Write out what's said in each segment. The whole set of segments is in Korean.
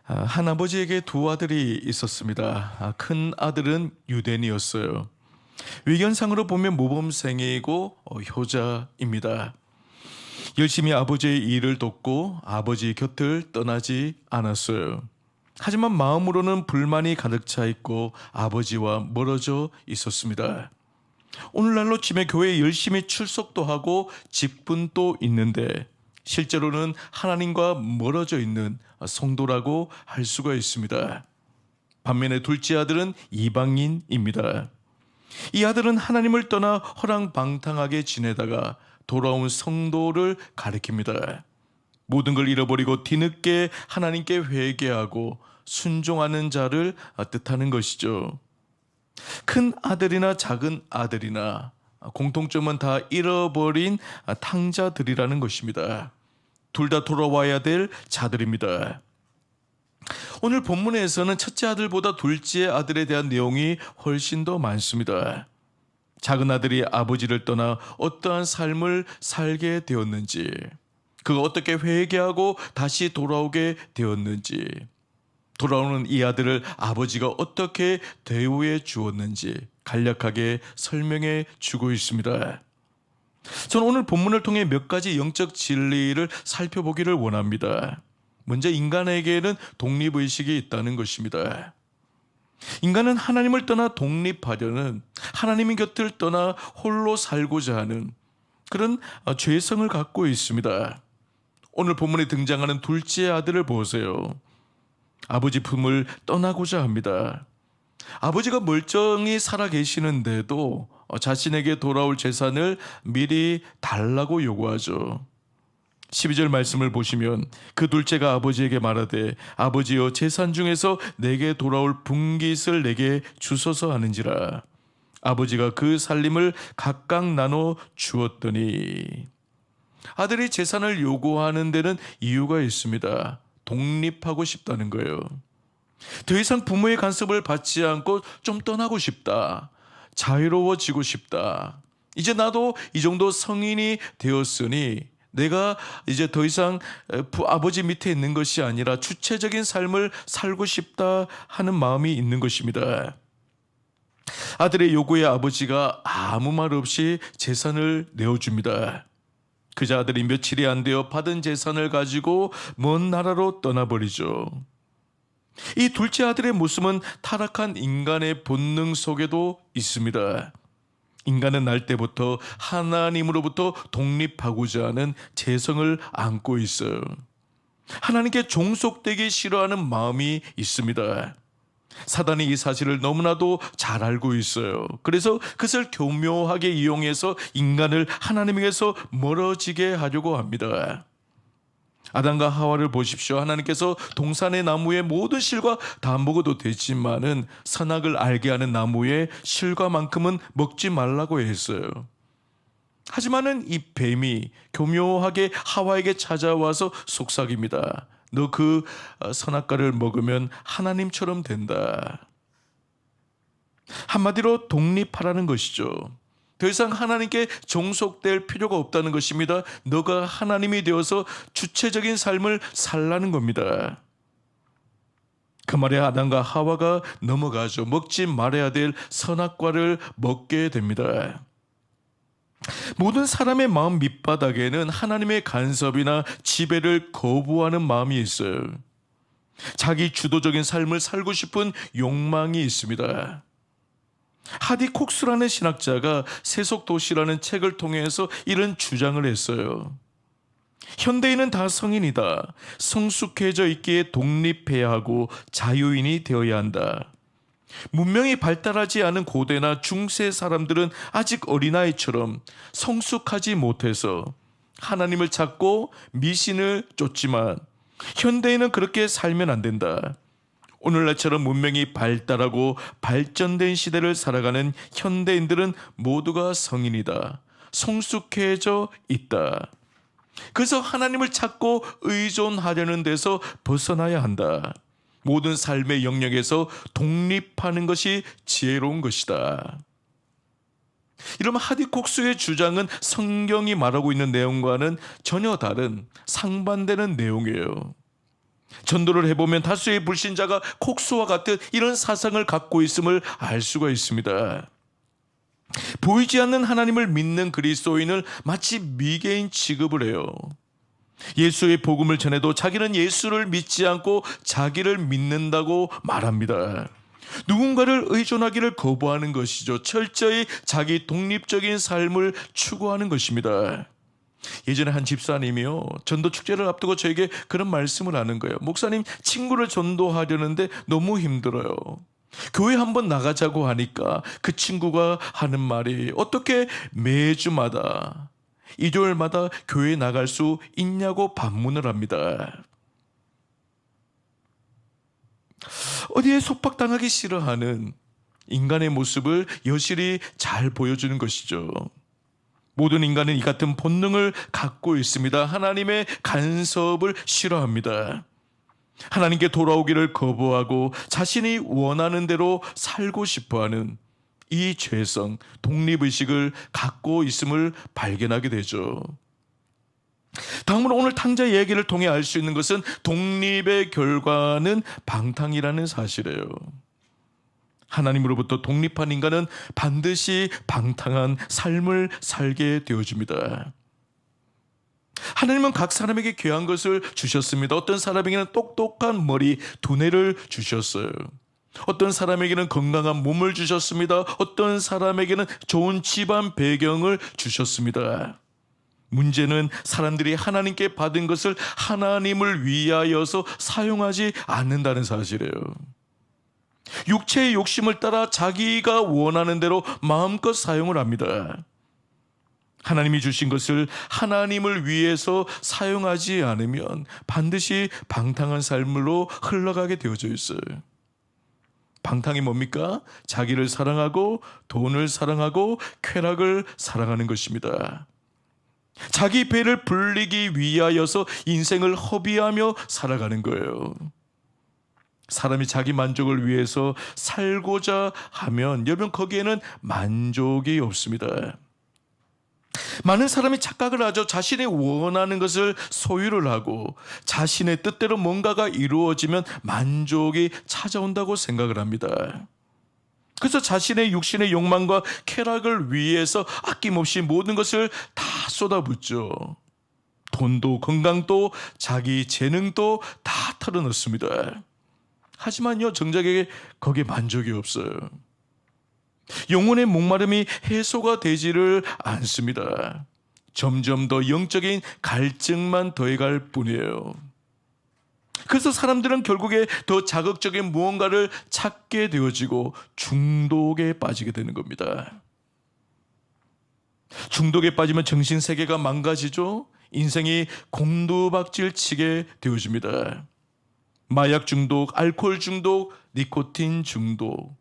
한 아버지에게 두 아들이 있었습니다. 큰 아들은 유대인이었어요. 외견상으로 보면 모범생이고 효자입니다. 열심히 아버지의 일을 돕고 아버지 곁을 떠나지 않았어요. 하지만 마음으로는 불만이 가득 차 있고 아버지와 멀어져 있었습니다. 오늘날로 치면 교회에 열심히 출석도 하고 직분도 있는데 실제로는 하나님과 멀어져 있는 성도라고 할 수가 있습니다. 반면에 둘째 아들은 이방인입니다. 이 아들은 하나님을 떠나 허랑방탕하게 지내다가 돌아온 성도를 가리킵니다. 모든 걸 잃어버리고 뒤늦게 하나님께 회개하고 순종하는 자를 뜻하는 것이죠. 큰 아들이나 작은 아들이나 공통점은 다 잃어버린 탕자들이라는 것입니다. 둘 다 돌아와야 될 자들입니다. 오늘 본문에서는 첫째 아들보다 둘째 아들에 대한 내용이 훨씬 더 많습니다. 작은 아들이 아버지를 떠나 어떠한 삶을 살게 되었는지, 그가 어떻게 회개하고 다시 돌아오게 되었는지, 돌아오는 이 아들을 아버지가 어떻게 대우해 주었는지 간략하게 설명해 주고 있습니다. 저는 오늘 본문을 통해 몇 가지 영적 진리를 살펴보기를 원합니다. 먼저 인간에게는 독립의식이 있다는 것입니다. 인간은 하나님을 떠나 독립하려는, 하나님의 곁을 떠나 홀로 살고자 하는 그런 죄성을 갖고 있습니다. 오늘 본문에 등장하는 둘째 아들을 보세요. 아버지 품을 떠나고자 합니다. 아버지가 멀쩡히 살아 계시는데도 자신에게 돌아올 재산을 미리 달라고 요구하죠. 12절 말씀을 보시면 그 둘째가 아버지에게 말하되 아버지여 재산 중에서 내게 돌아올 분깃을 내게 주소서 하는지라. 아버지가 그 살림을 각각 나눠 주었더니. 아들이 재산을 요구하는 데는 이유가 있습니다. 독립하고 싶다는 거예요. 더 이상 부모의 간섭을 받지 않고 좀 떠나고 싶다. 자유로워지고 싶다. 이제 나도 이 정도 성인이 되었으니 내가 이제 더 이상 아버지 밑에 있는 것이 아니라 주체적인 삶을 살고 싶다 하는 마음이 있는 것입니다. 아들의 요구에 아버지가 아무 말 없이 재산을 내어줍니다. 그자 아들이 며칠이 안 되어 받은 재산을 가지고 먼 나라로 떠나버리죠. 이 둘째 아들의 모습은 타락한 인간의 본능 속에도 있습니다. 인간은 날 때부터 하나님으로부터 독립하고자 하는 재성을 안고 있어요. 하나님께 종속되기 싫어하는 마음이 있습니다. 사단이 이 사실을 너무나도 잘 알고 있어요. 그래서 그것을 교묘하게 이용해서 인간을 하나님에게서 멀어지게 하려고 합니다. 아담과 하와를 보십시오. 하나님께서 동산의 나무의 모든 실과 다 먹어도 되지만은 선악을 알게 하는 나무의 실과만큼은 먹지 말라고 했어요. 하지만은 이 뱀이 교묘하게 하와에게 찾아와서 속삭입니다. 너 그 선악과를 먹으면 하나님처럼 된다. 한마디로 독립하라는 것이죠. 더 이상 하나님께 종속될 필요가 없다는 것입니다. 너가 하나님이 되어서 주체적인 삶을 살라는 겁니다. 그 말에 아담과 하와가 넘어가죠. 먹지 말아야 될 선악과를 먹게 됩니다. 모든 사람의 마음 밑바닥에는 하나님의 간섭이나 지배를 거부하는 마음이 있어요. 자기 주도적인 삶을 살고 싶은 욕망이 있습니다. 하디 콕스라는 신학자가 세속도시라는 책을 통해서 이런 주장을 했어요. 현대인은 다 성인이다. 성숙해져 있기에 독립해야 하고 자유인이 되어야 한다. 문명이 발달하지 않은 고대나 중세 사람들은 아직 어린아이처럼 성숙하지 못해서 하나님을 찾고 미신을 쫓지만 현대인은 그렇게 살면 안 된다. 오늘날처럼 문명이 발달하고 발전된 시대를 살아가는 현대인들은 모두가 성인이다. 성숙해져 있다. 그래서 하나님을 찾고 의존하려는 데서 벗어나야 한다. 모든 삶의 영역에서 독립하는 것이 지혜로운 것이다. 이러면 하디콕스의 주장은 성경이 말하고 있는 내용과는 전혀 다른 상반되는 내용이에요. 전도를 해보면 다수의 불신자가 콕수와 같은 이런 사상을 갖고 있음을 알 수가 있습니다. 보이지 않는 하나님을 믿는 그리스도인을 마치 미개인 취급을 해요. 예수의 복음을 전해도 자기는 예수를 믿지 않고 자기를 믿는다고 말합니다. 누군가를 의존하기를 거부하는 것이죠. 철저히 자기 독립적인 삶을 추구하는 것입니다. 예전에 한 집사님이요, 전도 축제를 앞두고 저에게 그런 말씀을 하는 거예요. 목사님, 친구를 전도하려는데 너무 힘들어요. 교회 한번 나가자고 하니까 그 친구가 하는 말이, 어떻게 매주마다 2주일마다 교회 나갈 수 있냐고 반문을 합니다. 어디에 속박당하기 싫어하는 인간의 모습을 여실히 잘 보여주는 것이죠. 모든 인간은 이 같은 본능을 갖고 있습니다. 하나님의 간섭을 싫어합니다. 하나님께 돌아오기를 거부하고 자신이 원하는 대로 살고 싶어하는 이 죄성, 독립의식을 갖고 있음을 발견하게 되죠. 다음으로 오늘 탕자 얘기를 통해 알 수 있는 것은 독립의 결과는 방탕이라는 사실이에요. 하나님으로부터 독립한 인간은 반드시 방탕한 삶을 살게 되어집니다. 하나님은 각 사람에게 귀한 것을 주셨습니다. 어떤 사람에게는 똑똑한 머리, 두뇌를 주셨어요. 어떤 사람에게는 건강한 몸을 주셨습니다. 어떤 사람에게는 좋은 집안 배경을 주셨습니다. 문제는 사람들이 하나님께 받은 것을 하나님을 위하여서 사용하지 않는다는 사실이에요. 육체의 욕심을 따라 자기가 원하는 대로 마음껏 사용을 합니다. 하나님이 주신 것을 하나님을 위해서 사용하지 않으면 반드시 방탕한 삶으로 흘러가게 되어져 있어요. 방탕이 뭡니까? 자기를 사랑하고 돈을 사랑하고 쾌락을 사랑하는 것입니다. 자기 배를 불리기 위하여서 인생을 허비하며 살아가는 거예요. 사람이 자기 만족을 위해서 살고자 하면 여러분 거기에는 만족이 없습니다. 많은 사람이 착각을 하죠. 자신이 원하는 것을 소유를 하고 자신의 뜻대로 뭔가가 이루어지면 만족이 찾아온다고 생각을 합니다. 그래서 자신의 육신의 욕망과 쾌락을 위해서 아낌없이 모든 것을 다 쏟아붓죠. 돈도 건강도 자기 재능도 다 털어넣습니다. 하지만요, 정작에 거기에 만족이 없어요. 영혼의 목마름이 해소가 되지를 않습니다. 점점 더 영적인 갈증만 더해갈 뿐이에요. 그래서 사람들은 결국에 더 자극적인 무언가를 찾게 되어지고 중독에 빠지게 되는 겁니다. 중독에 빠지면 정신세계가 망가지죠. 인생이 곤두박질 치게 되어집니다. 마약 중독, 알코올 중독, 니코틴 중독,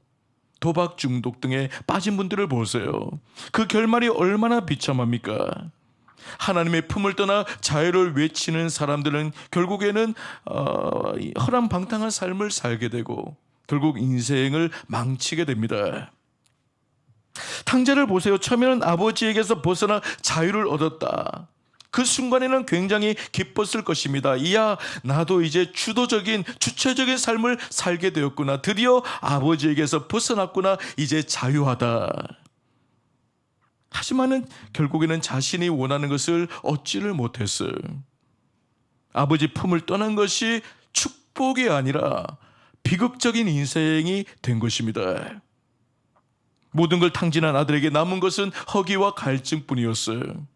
도박 중독 등에 빠진 분들을 보세요. 그 결말이 얼마나 비참합니까? 하나님의 품을 떠나 자유를 외치는 사람들은 결국에는 허랑방탕한 삶을 살게 되고 결국 인생을 망치게 됩니다. 탕자를 보세요. 처음에는 아버지에게서 벗어나 자유를 얻었다. 그 순간에는 굉장히 기뻤을 것입니다. 이야, 나도 이제 주체적인 삶을 살게 되었구나. 드디어 아버지에게서 벗어났구나. 이제 자유하다. 하지만은 결국에는 자신이 원하는 것을 얻지를 못했어요. 아버지 품을 떠난 것이 축복이 아니라 비극적인 인생이 된 것입니다. 모든 걸 탕진한 아들에게 남은 것은 허기와 갈증뿐이었어요.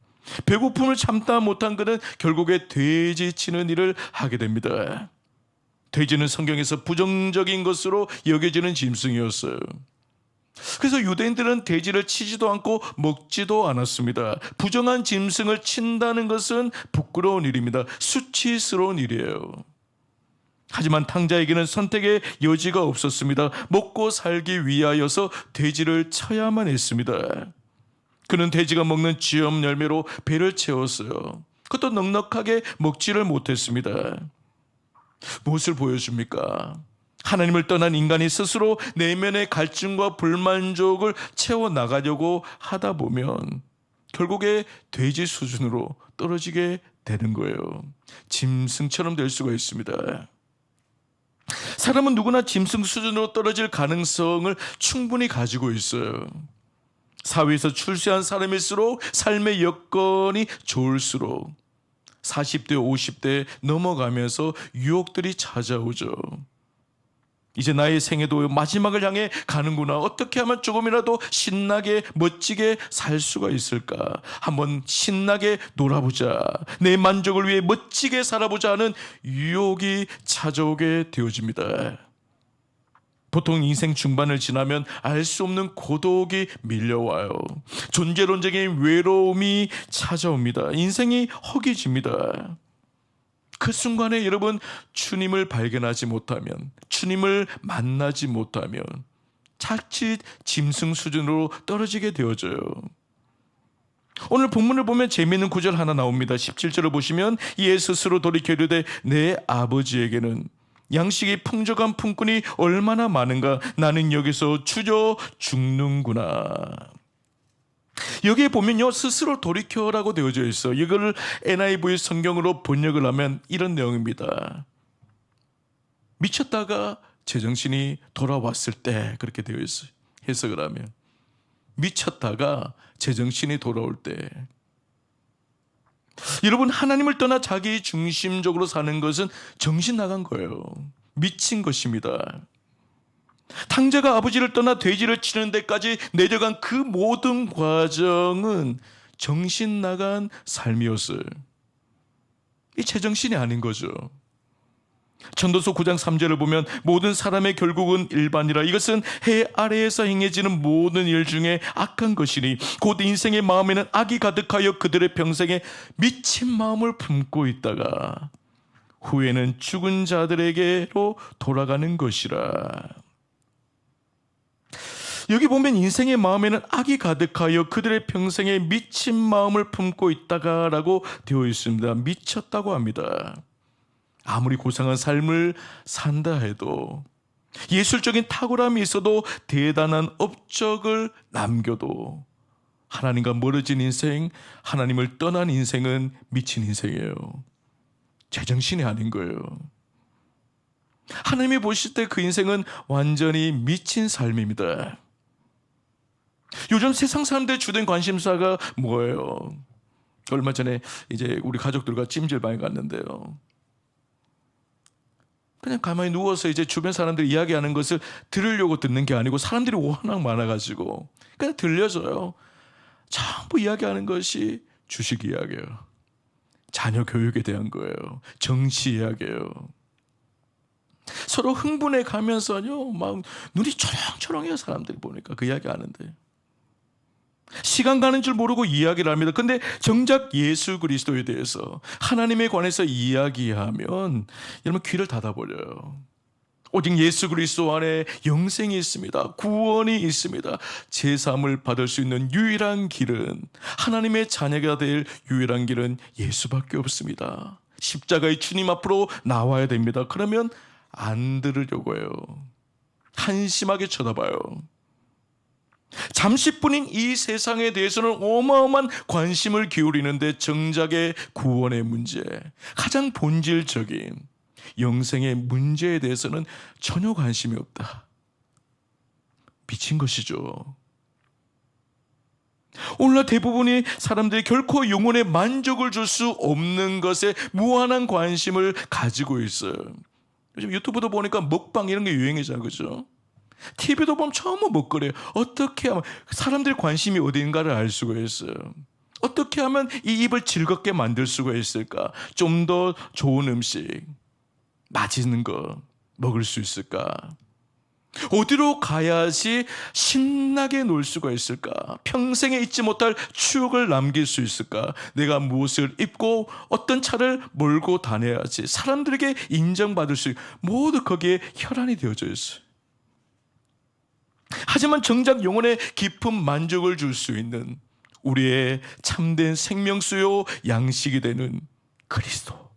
배고픔을 참다 못한 그는 결국에 돼지 치는 일을 하게 됩니다. 돼지는 성경에서 부정적인 것으로 여겨지는 짐승이었어요. 그래서 유대인들은 돼지를 치지도 않고 먹지도 않았습니다. 부정한 짐승을 친다는 것은 부끄러운 일입니다. 수치스러운 일이에요. 하지만 탕자에게는 선택의 여지가 없었습니다. 먹고 살기 위하여서 돼지를 쳐야만 했습니다. 그는 돼지가 먹는 쥐염 열매로 배를 채웠어요. 그것도 넉넉하게 먹지를 못했습니다. 무엇을 보여줍니까? 하나님을 떠난 인간이 스스로 내면의 갈증과 불만족을 채워나가려고 하다 보면 결국에 돼지 수준으로 떨어지게 되는 거예요. 짐승처럼 될 수가 있습니다. 사람은 누구나 짐승 수준으로 떨어질 가능성을 충분히 가지고 있어요. 사회에서 출세한 사람일수록 삶의 여건이 좋을수록 40대, 50대 넘어가면서 유혹들이 찾아오죠. 이제 나의 생애도 마지막을 향해 가는구나. 어떻게 하면 조금이라도 신나게 멋지게 살 수가 있을까? 한번 신나게 놀아보자. 내 만족을 위해 멋지게 살아보자 하는 유혹이 찾아오게 되어집니다. 보통 인생 중반을 지나면 알 수 없는 고독이 밀려와요. 존재론적인 외로움이 찾아옵니다. 인생이 허기집니다. 그 순간에 여러분, 주님을 발견하지 못하면, 주님을 만나지 못하면 자칫 짐승 수준으로 떨어지게 되어져요. 오늘 본문을 보면 재미있는 구절 하나 나옵니다. 17절을 보시면 이에 스스로 돌이켜 이르되 내 아버지에게는 양식이 풍족한 품꾼이 얼마나 많은가. 나는 여기서 주저 죽는구나. 여기에 보면요, 스스로 돌이켜라고 되어져 있어요. 이걸 NIV 성경으로 번역을 하면 이런 내용입니다. 미쳤다가 제정신이 돌아왔을 때, 그렇게 되어 있어요. 해석을 하면 미쳤다가 제정신이 돌아올 때. 여러분, 하나님을 떠나 자기 중심적으로 사는 것은 정신 나간 거예요. 미친 것입니다. 탕자가 아버지를 떠나 돼지를 치는 데까지 내려간 그 모든 과정은 정신 나간 삶이었어요. 이 제정신이 아닌 거죠. 전도서 9장 3절을 보면 모든 사람의 결국은 일반이라. 이것은 해 아래에서 행해지는 모든 일 중에 악한 것이니 곧 인생의 마음에는 악이 가득하여 그들의 평생에 미친 마음을 품고 있다가 후에는 죽은 자들에게로 돌아가는 것이라. 여기 보면 인생의 마음에는 악이 가득하여 그들의 평생에 미친 마음을 품고 있다가 라고 되어 있습니다. 미쳤다고 합니다. 아무리 고상한 삶을 산다 해도, 예술적인 탁월함이 있어도, 대단한 업적을 남겨도 하나님과 멀어진 인생, 하나님을 떠난 인생은 미친 인생이에요. 제정신이 아닌 거예요. 하나님이 보실 때 그 인생은 완전히 미친 삶입니다. 요즘 세상 사람들의 주된 관심사가 뭐예요? 얼마 전에 이제 우리 가족들과 찜질방에 갔는데요. 그냥 가만히 누워서 이제 주변 사람들이 이야기하는 것을 들으려고 듣는 게 아니고, 사람들이 워낙 많아가지고 그냥 들려줘요. 전부 이야기하는 것이 주식 이야기예요. 자녀 교육에 대한 거예요. 정치 이야기예요. 서로 흥분해 가면서요, 막 눈이 초롱초롱해요. 사람들이 보니까 그 이야기 하는데. 시간 가는 줄 모르고 이야기를 합니다. 근데 정작 예수 그리스도에 대해서, 하나님에 관해서 이야기하면 여러분 귀를 닫아버려요. 오직 예수 그리스도 안에 영생이 있습니다. 구원이 있습니다. 제사함을 받을 수 있는 유일한 길은, 하나님의 자녀가 될 유일한 길은 예수밖에 없습니다. 십자가의 주님 앞으로 나와야 됩니다. 그러면 안 들으려고 해요. 한심하게 쳐다봐요. 잠시뿐인 이 세상에 대해서는 어마어마한 관심을 기울이는데, 정작의 구원의 문제, 가장 본질적인 영생의 문제에 대해서는 전혀 관심이 없다. 미친 것이죠. 오늘날 대부분의 사람들이 결코 영혼의 만족을 줄 수 없는 것에 무한한 관심을 가지고 있어요. 요즘 유튜브도 보니까 먹방 이런 게 유행이잖아요. 그죠? TV도 보면 전부 먹거래요. 어떻게 하면 사람들의 관심이 어딘가를 알 수가 있어요. 어떻게 하면 이 입을 즐겁게 만들 수가 있을까? 좀 더 좋은 음식, 맛있는 거 먹을 수 있을까? 어디로 가야지 신나게 놀 수가 있을까? 평생에 잊지 못할 추억을 남길 수 있을까? 내가 무엇을 입고 어떤 차를 몰고 다녀야지 사람들에게 인정받을 수 있을까? 모두 거기에 혈안이 되어져 있어요. 하지만 정작 영혼의 깊은 만족을 줄 수 있는, 우리의 참된 생명수요 양식이 되는 그리스도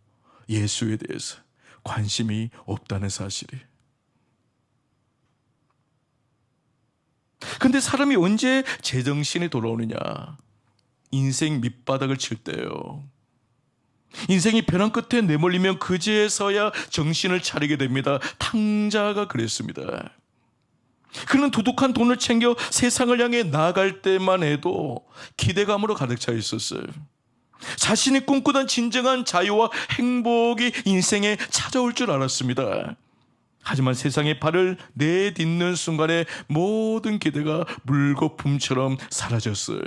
예수에 대해서 관심이 없다는 사실이. 근데 사람이 언제 제정신이 돌아오느냐? 인생 밑바닥을 칠 때요. 인생이 벼랑 끝에 내몰리면 그제서야 정신을 차리게 됩니다. 탕자가 그랬습니다. 그는 두둑한 돈을 챙겨 세상을 향해 나아갈 때만 해도 기대감으로 가득 차 있었어요. 자신이 꿈꾸던 진정한 자유와 행복이 인생에 찾아올 줄 알았습니다. 하지만 세상에 발을 내딛는 순간에 모든 기대가 물거품처럼 사라졌어요.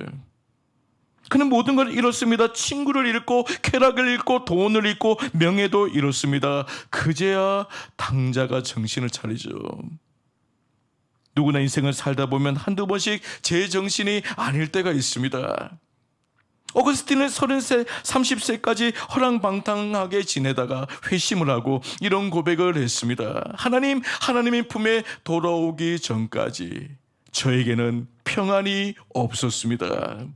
그는 모든 걸 잃었습니다. 친구를 잃고 쾌락을 잃고 돈을 잃고 명예도 잃었습니다. 그제야 당자가 정신을 차리죠. 누구나 인생을 살다 보면 한두 번씩 제정신이 아닐 때가 있습니다. 어거스틴은 30세, 30세까지 허랑방탕하게 지내다가 회심을 하고 이런 고백을 했습니다. 하나님의 품에 돌아오기 전까지 저에게는 평안이 없었습니다.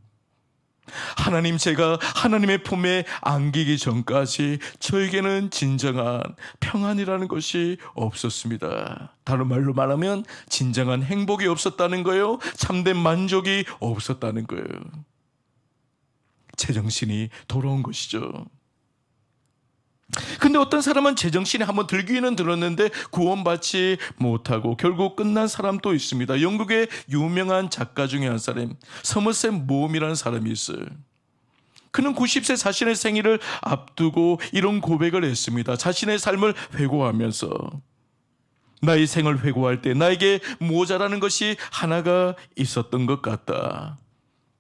제가 하나님의 품에 안기기 전까지 저에게는 진정한 평안이라는 것이 없었습니다. 다른 말로 말하면 진정한 행복이 없었다는 거예요. 참된 만족이 없었다는 거예요. 제정신이 돌아온 것이죠. 근데 어떤 사람은 제정신이 한번 들기는 들었는데 구원받지 못하고 결국 끝난 사람도 있습니다. 영국의 유명한 작가 중에 한 사람, 서머셋 모음이라는 사람이 있어요. 그는 90세 자신의 생일을 앞두고 이런 고백을 했습니다. 자신의 삶을 회고하면서 나의 생을 회고할 때 나에게 모자라는 것이 하나가 있었던 것 같다.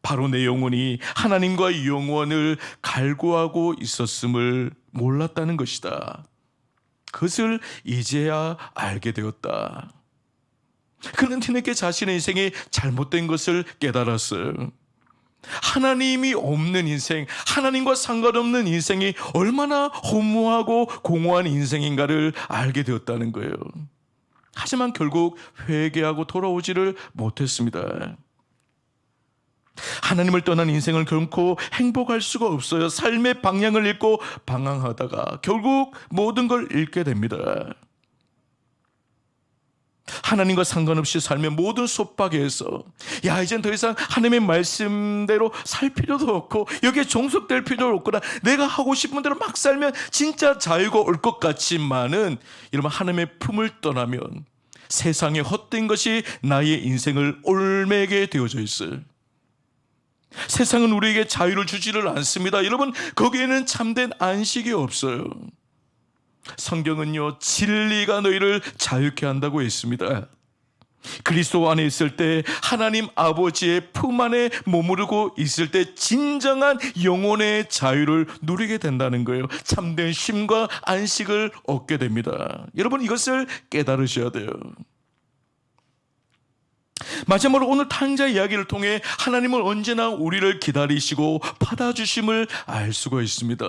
바로 내 영혼이 하나님과 영원을 갈구하고 있었음을 몰랐다는 것이다. 그것을 이제야 알게 되었다. 그는 뒤늦게 자신의 인생이 잘못된 것을 깨달았어요. 하나님이 없는 인생, 하나님과 상관없는 인생이 얼마나 허무하고 공허한 인생인가를 알게 되었다는 거예요. 하지만 결국 회개하고 돌아오지를 못했습니다. 하나님을 떠난 인생을 결코 행복할 수가 없어요. 삶의 방향을 잃고 방황하다가 결국 모든 걸 잃게 됩니다. 하나님과 상관없이 살면 모든 속박에서 이젠 더 이상 하나님의 말씀대로 살 필요도 없고 여기에 종속될 필요도 없구나. 내가 하고 싶은 대로 막 살면 진짜 자유가 올 것 같지만은 이러면 하나님의 품을 떠나면 세상에 헛된 것이 나의 인생을 올매게 되어져 있어요. 세상은 우리에게 자유를 주지를 않습니다. 여러분, 거기에는 참된 안식이 없어요. 성경은요, 진리가 너희를 자유케 한다고 했습니다. 그리스도 안에 있을 때 하나님 아버지의 품 안에 머무르고 있을 때 진정한 영혼의 자유를 누리게 된다는 거예요. 참된 쉼과 안식을 얻게 됩니다. 여러분, 이것을 깨달으셔야 돼요. 마지막으로 오늘 탕자 이야기를 통해 하나님은 언제나 우리를 기다리시고 받아주심을 알 수가 있습니다.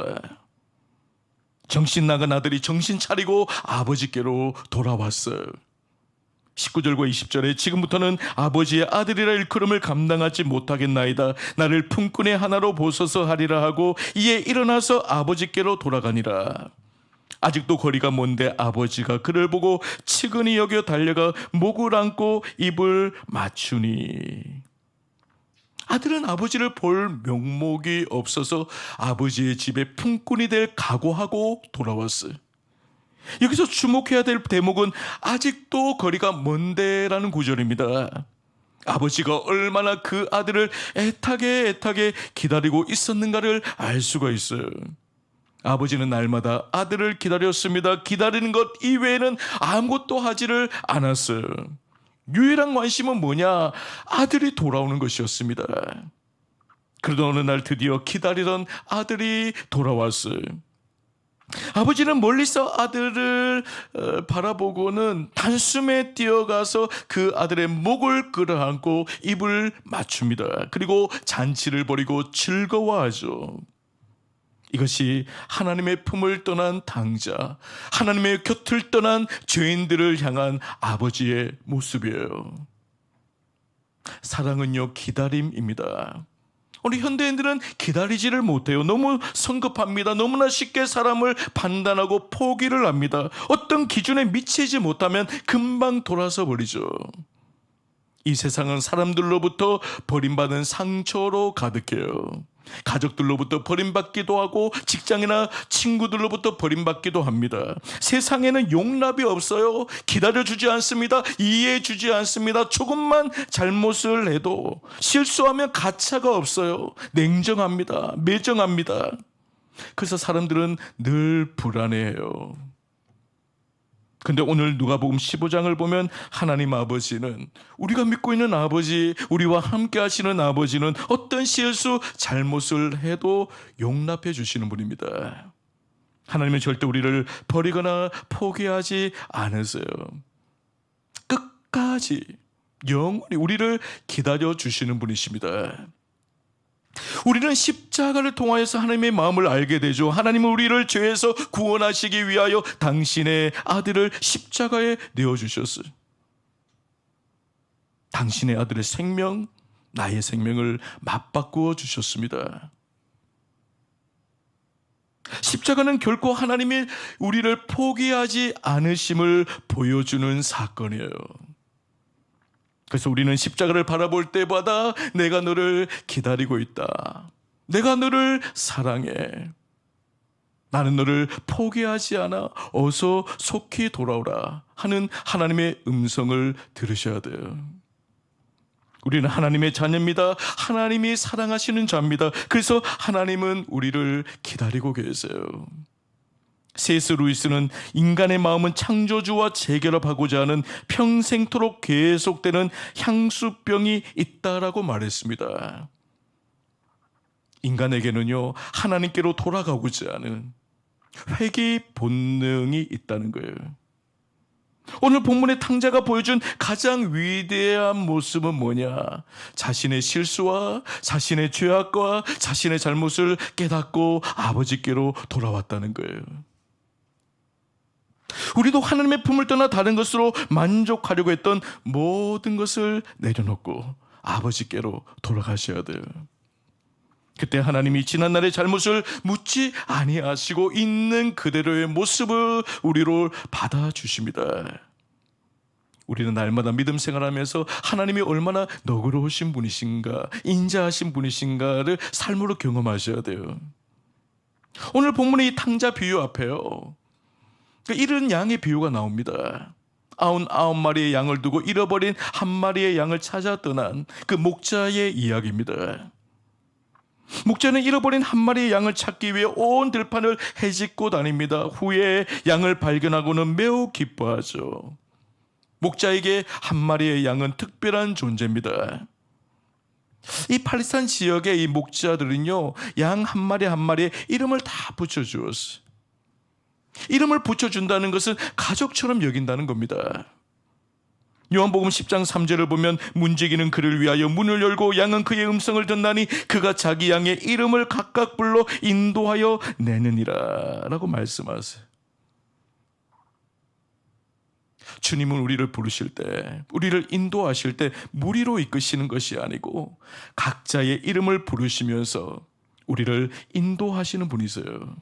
정신 나간 아들이 정신 차리고 아버지께로 돌아왔어요. 19절과 20절에 지금부터는 아버지의 아들이라 일컬음을 감당하지 못하겠나이다. 나를 품꾼의 하나로 보소서 하리라 하고 이에 일어나서 아버지께로 돌아가니라. 아직도 거리가 먼데 아버지가 그를 보고 측은히 여겨 달려가 목을 안고 입을 맞추니. 아들은 아버지를 볼 명목이 없어서 아버지의 집에 품꾼이 될 각오하고 돌아왔어요. 여기서 주목해야 될 대목은 아직도 거리가 먼데라는 구절입니다. 아버지가 얼마나 그 아들을 애타게 기다리고 있었는가를 알 수가 있어요. 아버지는 날마다 아들을 기다렸습니다. 기다리는 것 이외에는 아무것도 하지를 않았어요. 유일한 관심은 뭐냐? 아들이 돌아오는 것이었습니다. 그러던 어느 날 드디어 기다리던 아들이 돌아왔어요. 아버지는 멀리서 아들을 바라보고는 단숨에 뛰어가서 그 아들의 목을 끌어안고 입을 맞춥니다. 그리고 잔치를 벌이고 즐거워하죠. 이것이 하나님의 품을 떠난 당자, 하나님의 곁을 떠난 죄인들을 향한 아버지의 모습이에요. 사랑은요, 기다림입니다. 우리 현대인들은 기다리지를 못해요. 너무 성급합니다. 너무나 쉽게 사람을 판단하고 포기를 합니다. 어떤 기준에 미치지 못하면 금방 돌아서 버리죠. 이 세상은 사람들로부터 버림받은 상처로 가득해요. 가족들로부터 버림받기도 하고 직장이나 친구들로부터 버림받기도 합니다. 세상에는 용납이 없어요. 기다려주지 않습니다. 이해해주지 않습니다. 조금만 잘못을 해도 실수하면 가차가 없어요. 냉정합니다. 매정합니다. 그래서 사람들은 늘 불안해해요. 근데 오늘 누가복음 15장을 보면 하나님 아버지는, 우리가 믿고 있는 아버지, 우리와 함께 하시는 아버지는 어떤 실수, 잘못을 해도 용납해 주시는 분입니다. 하나님은 절대 우리를 버리거나 포기하지 않으세요. 끝까지 영원히 우리를 기다려 주시는 분이십니다. 우리는 십자가를 통하여서 하나님의 마음을 알게 되죠. 하나님은 우리를 죄에서 구원하시기 위하여 당신의 아들을 십자가에 내어주셨어요. 당신의 아들의 생명, 나의 생명을 맞바꾸어 주셨습니다. 십자가는 결코 하나님이 우리를 포기하지 않으심을 보여주는 사건이에요. 그래서 우리는 십자가를 바라볼 때마다 내가 너를 기다리고 있다. 내가 너를 사랑해. 나는 너를 포기하지 않아. 어서 속히 돌아오라 하는 하나님의 음성을 들으셔야 돼요. 우리는 하나님의 자녀입니다. 하나님이 사랑하시는 자입니다. 그래서 하나님은 우리를 기다리고 계세요. C.S. 루이스는 인간의 마음은 창조주와 재결합하고자 하는 평생토록 계속되는 향수병이 있다라고 말했습니다. 인간에게는요, 하나님께로 돌아가고자 하는 회귀 본능이 있다는 거예요. 오늘 본문의 탕자가 보여준 가장 위대한 모습은 뭐냐? 자신의 실수와 자신의 죄악과 자신의 잘못을 깨닫고 아버지께로 돌아왔다는 거예요. 우리도 하나님의 품을 떠나 다른 것으로 만족하려고 했던 모든 것을 내려놓고 아버지께로 돌아가셔야 돼요. 그때 하나님이 지난날의 잘못을 묻지 아니하시고 있는 그대로의 모습을 우리로 받아주십니다. 우리는 날마다 믿음 생활하면서 하나님이 얼마나 너그러우신 분이신가, 인자하신 분이신가를 삶으로 경험하셔야 돼요. 오늘 본문의 이 탕자 비유 앞에요, 잃은 양의 비유가 나옵니다. 99마리의 양을 두고 잃어버린 한 마리의 양을 찾아 떠난 그 목자의 이야기입니다. 목자는 잃어버린 한 마리의 양을 찾기 위해 온 들판을 헤집고 다닙니다. 후에 양을 발견하고는 매우 기뻐하죠. 목자에게 한 마리의 양은 특별한 존재입니다. 이 팔레스타인 지역의 이 목자들은요, 양 한 마리 한 마리에 이름을 다 붙여주었어요. 이름을 붙여준다는 것은 가족처럼 여긴다는 겁니다. 요한복음 10장 3절을 보면 문지기는 그를 위하여 문을 열고 양은 그의 음성을 듣나니 그가 자기 양의 이름을 각각 불러 인도하여 내느니라 라고 말씀하세요. 주님은 우리를 부르실 때, 우리를 인도하실 때 무리로 이끄시는 것이 아니고 각자의 이름을 부르시면서 우리를 인도하시는 분이세요.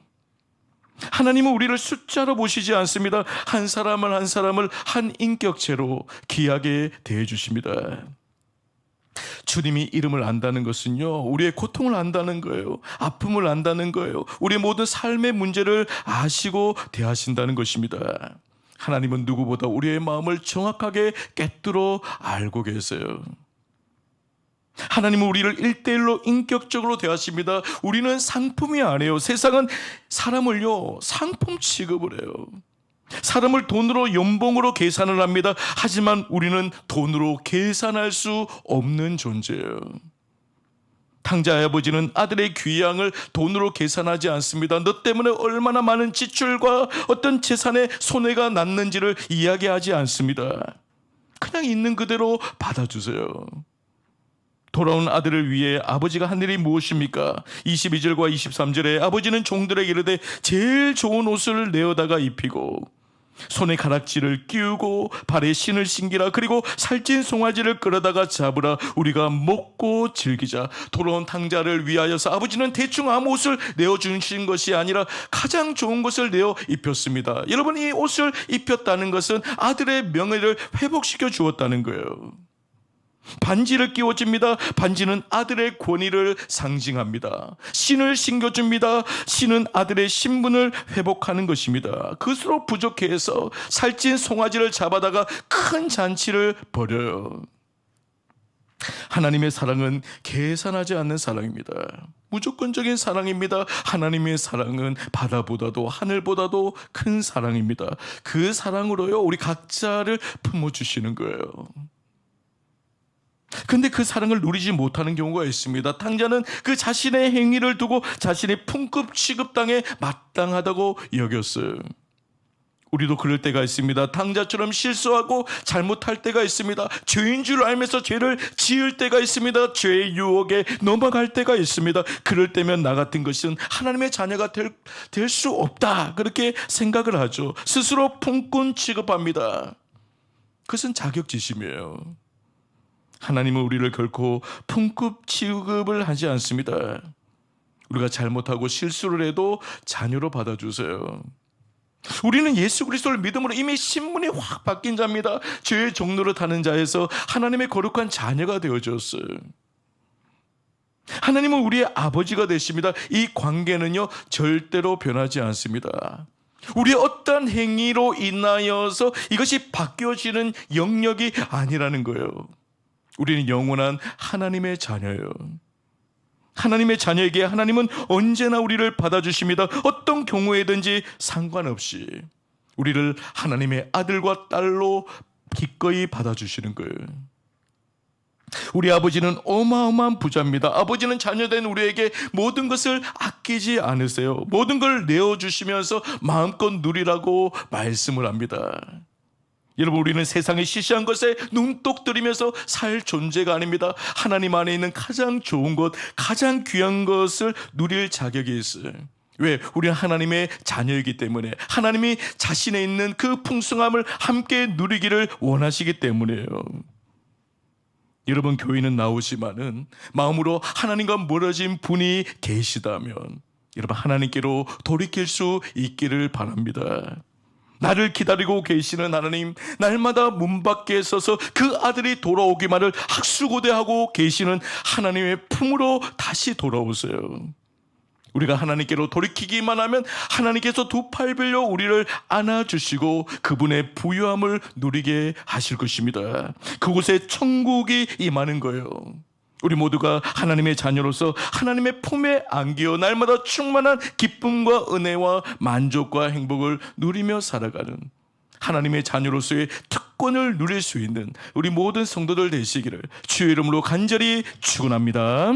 하나님은 우리를 숫자로 보시지 않습니다. 한 사람을 한 사람을 한 인격체로 귀하게 대해주십니다. 주님이 이름을 안다는 것은요, 우리의 고통을 안다는 거예요. 아픔을 안다는 거예요. 우리의 모든 삶의 문제를 아시고 대하신다는 것입니다. 하나님은 누구보다 우리의 마음을 정확하게 꿰뚫어 알고 계세요. 하나님은 우리를 1:1로 인격적으로 대하십니다. 우리는 상품이 아니에요. 세상은 사람을요, 상품 취급을 해요. 사람을 돈으로, 연봉으로 계산을 합니다. 하지만 우리는 돈으로 계산할 수 없는 존재예요. 탕자의 아버지는 아들의 귀양을 돈으로 계산하지 않습니다. 너 때문에 얼마나 많은 지출과 어떤 재산에 손해가 났는지를 이야기하지 않습니다. 그냥 있는 그대로 받아주세요. 돌아온 아들을 위해 아버지가 한 일이 무엇입니까? 22절과 23절에 아버지는 종들에게 이르되 제일 좋은 옷을 내어다가 입히고 손에 가락지를 끼우고 발에 신을 신기라. 그리고 살찐 송아지를 끌어다가 잡으라. 우리가 먹고 즐기자. 돌아온 탕자를 위하여서 아버지는 대충 아무 옷을 내어주신 것이 아니라 가장 좋은 것을 내어 입혔습니다. 여러분, 이 옷을 입혔다는 것은 아들의 명예를 회복시켜 주었다는 거예요. 반지를 끼워줍니다. 반지는 아들의 권위를 상징합니다. 신을 신겨줍니다. 신은 아들의 신분을 회복하는 것입니다. 그것으로 부족해서 살찐 송아지를 잡아다가 큰 잔치를 벌여요. 하나님의 사랑은 계산하지 않는 사랑입니다. 무조건적인 사랑입니다. 하나님의 사랑은 바다보다도 하늘보다도 큰 사랑입니다. 그 사랑으로요, 우리 각자를 품어주시는 거예요. 근데 그 사랑을 누리지 못하는 경우가 있습니다. 탕자는 그 자신의 행위를 두고 자신이 품급 취급당에 마땅하다고 여겼어요. 우리도 그럴 때가 있습니다. 탕자처럼 실수하고 잘못할 때가 있습니다. 죄인 줄 알면서 죄를 지을 때가 있습니다. 죄의 유혹에 넘어갈 때가 있습니다. 그럴 때면 나 같은 것은 하나님의 자녀가 될 수 없다, 그렇게 생각을 하죠. 스스로 품꾼 취급합니다. 그것은 자격지심이에요. 하나님은 우리를 결코 품급 취급을 하지 않습니다. 우리가 잘못하고 실수를 해도 자녀로 받아주세요. 우리는 예수 그리스도를 믿음으로 이미 신분이 확 바뀐 자입니다. 죄의 종로를 타는 자에서 하나님의 거룩한 자녀가 되어졌어요. 하나님은 우리의 아버지가 되십니다. 이 관계는요, 절대로 변하지 않습니다. 우리의 어떤 행위로 인하여서 이것이 바뀌어지는 영역이 아니라는 거예요. 우리는 영원한 하나님의 자녀예요. 하나님의 자녀에게 하나님은 언제나 우리를 받아주십니다. 어떤 경우에든지 상관없이 우리를 하나님의 아들과 딸로 기꺼이 받아주시는 거예요. 우리 아버지는 어마어마한 부자입니다. 아버지는 자녀된 우리에게 모든 것을 아끼지 않으세요. 모든 걸 내어주시면서 마음껏 누리라고 말씀을 합니다. 여러분, 우리는 세상의 시시한 것에 눈독 들이면서 살 존재가 아닙니다. 하나님 안에 있는 가장 좋은 것, 가장 귀한 것을 누릴 자격이 있어요. 왜? 우리는 하나님의 자녀이기 때문에, 하나님이 자신에 있는 그 풍성함을 함께 누리기를 원하시기 때문이에요. 여러분, 교회는 나오지만은 마음으로 하나님과 멀어진 분이 계시다면 여러분, 하나님께로 돌이킬 수 있기를 바랍니다. 나를 기다리고 계시는 하나님, 날마다 문 밖에 서서 그 아들이 돌아오기만을 학수고대하고 계시는 하나님의 품으로 다시 돌아오세요. 우리가 하나님께로 돌이키기만 하면 하나님께서 두 팔 벌려 우리를 안아주시고 그분의 부유함을 누리게 하실 것입니다. 그곳에 천국이 임하는 거예요. 우리 모두가 하나님의 자녀로서 하나님의 품에 안기어 날마다 충만한 기쁨과 은혜와 만족과 행복을 누리며 살아가는 하나님의 자녀로서의 특권을 누릴 수 있는 우리 모든 성도들 되시기를 주의 이름으로 간절히 축원합니다.